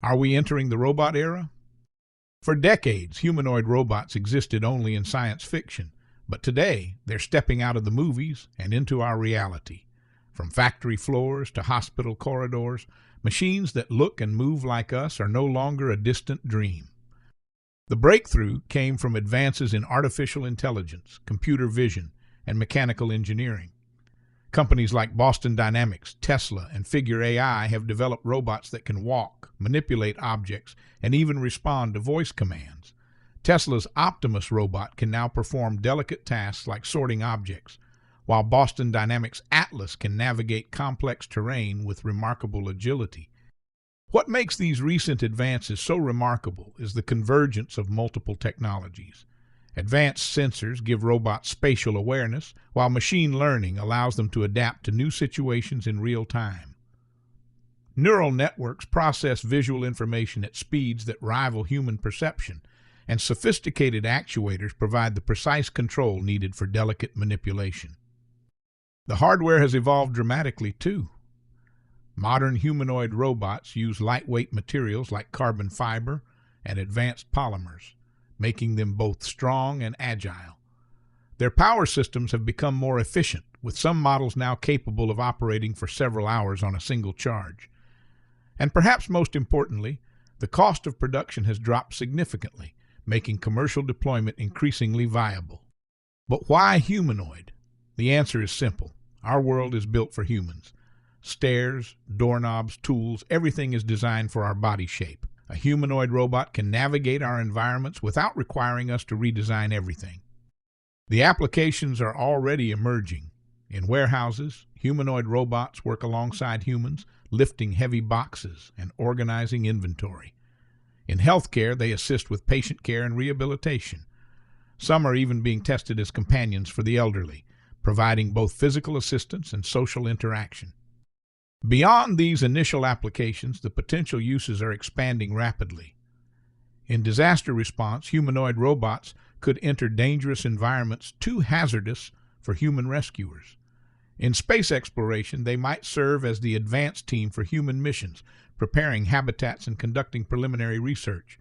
Are we entering the robot era? For decades, humanoid robots existed only in science fiction, but today they're stepping out of the movies and into our reality. From factory floors to hospital corridors, machines that look and move like us are no longer a distant dream. The breakthrough came from advances in artificial intelligence, computer vision, and mechanical engineering. Companies like Boston Dynamics, Tesla, and Figure AI have developed robots that can walk, manipulate objects, and even respond to voice commands. Tesla's Optimus robot can now perform delicate tasks like sorting objects, while Boston Dynamics' Atlas can navigate complex terrain with remarkable agility. What makes these recent advances so remarkable is the convergence of multiple technologies. Advanced sensors give robots spatial awareness, while machine learning allows them to adapt to new situations in real time. Neural networks process visual information at speeds that rival human perception, and sophisticated actuators provide the precise control needed for delicate manipulation. The hardware has evolved dramatically, too. Modern humanoid robots use lightweight materials like carbon fiber and advanced polymers, making them both strong and agile. Their power systems have become more efficient, with some models now capable of operating for several hours on a single charge. And perhaps most importantly, the cost of production has dropped significantly, making commercial deployment increasingly viable. But why humanoid? The answer is simple. Our world is built for humans. Stairs, doorknobs, tools, everything is designed for our body shape. A humanoid robot can navigate our environments without requiring us to redesign everything. The applications are already emerging. In warehouses, humanoid robots work alongside humans, lifting heavy boxes and organizing inventory. In healthcare, they assist with patient care and rehabilitation. Some are even being tested as companions for the elderly, providing both physical assistance and social interaction. Beyond these initial applications, the potential uses are expanding rapidly. In disaster response, humanoid robots could enter dangerous environments too hazardous for human rescuers. In space exploration, they might serve as the advance team for human missions, preparing habitats and conducting preliminary research.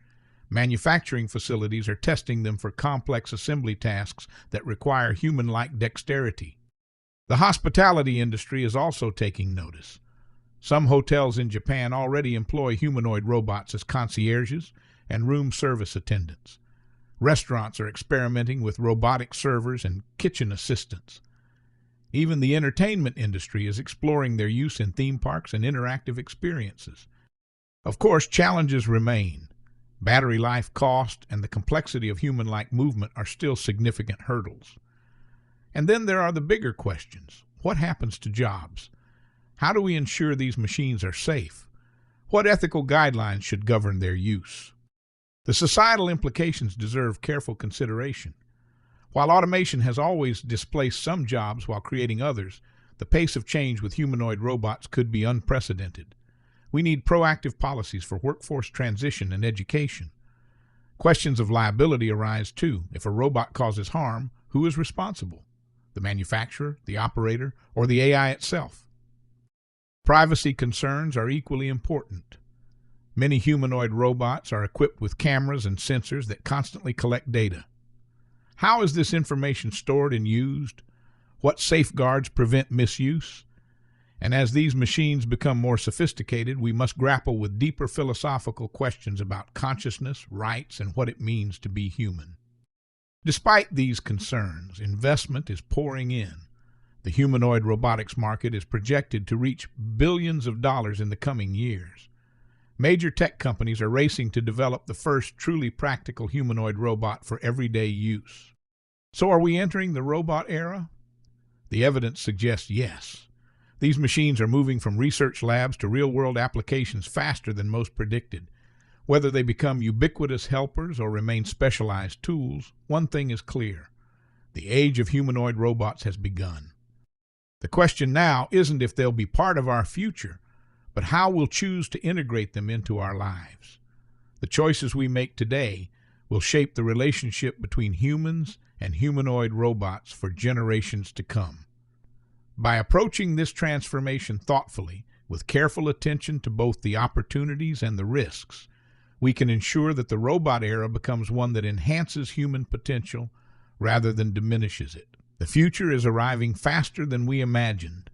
Manufacturing facilities are testing them for complex assembly tasks that require human-like dexterity. The hospitality industry is also taking notice. Some hotels in Japan already employ humanoid robots as concierges and room service attendants. Restaurants are experimenting with robotic servers and kitchen assistants. Even the entertainment industry is exploring their use in theme parks and interactive experiences. Of course, challenges remain. Battery life, cost, and the complexity of human-like movement are still significant hurdles. And then there are the bigger questions. What happens to jobs? How do we ensure these machines are safe? What ethical guidelines should govern their use? The societal implications deserve careful consideration. While automation has always displaced some jobs while creating others, the pace of change with humanoid robots could be unprecedented. We need proactive policies for workforce transition and education. Questions of liability arise too. If a robot causes harm, who is responsible? The manufacturer, the operator, or the AI itself? Privacy concerns are equally important. Many humanoid robots are equipped with cameras and sensors that constantly collect data. How is this information stored and used? What safeguards prevent misuse? And as these machines become more sophisticated, we must grapple with deeper philosophical questions about consciousness, rights, and what it means to be human. Despite these concerns, investment is pouring in. The humanoid robotics market is projected to reach billions of dollars in the coming years. Major tech companies are racing to develop the first truly practical humanoid robot for everyday use. So are we entering the robot era? The evidence suggests yes. These machines are moving from research labs to real-world applications faster than most predicted. Whether they become ubiquitous helpers or remain specialized tools, one thing is clear. The age of humanoid robots has begun. The question now isn't if they'll be part of our future, but how we'll choose to integrate them into our lives. The choices we make today will shape the relationship between humans and humanoid robots for generations to come. By approaching this transformation thoughtfully, With careful attention to both the opportunities and the risks, we can ensure that the robot era becomes one that enhances human potential rather than diminishes it. The future is arriving faster than we imagined,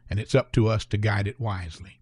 and it's up to us to guide it wisely.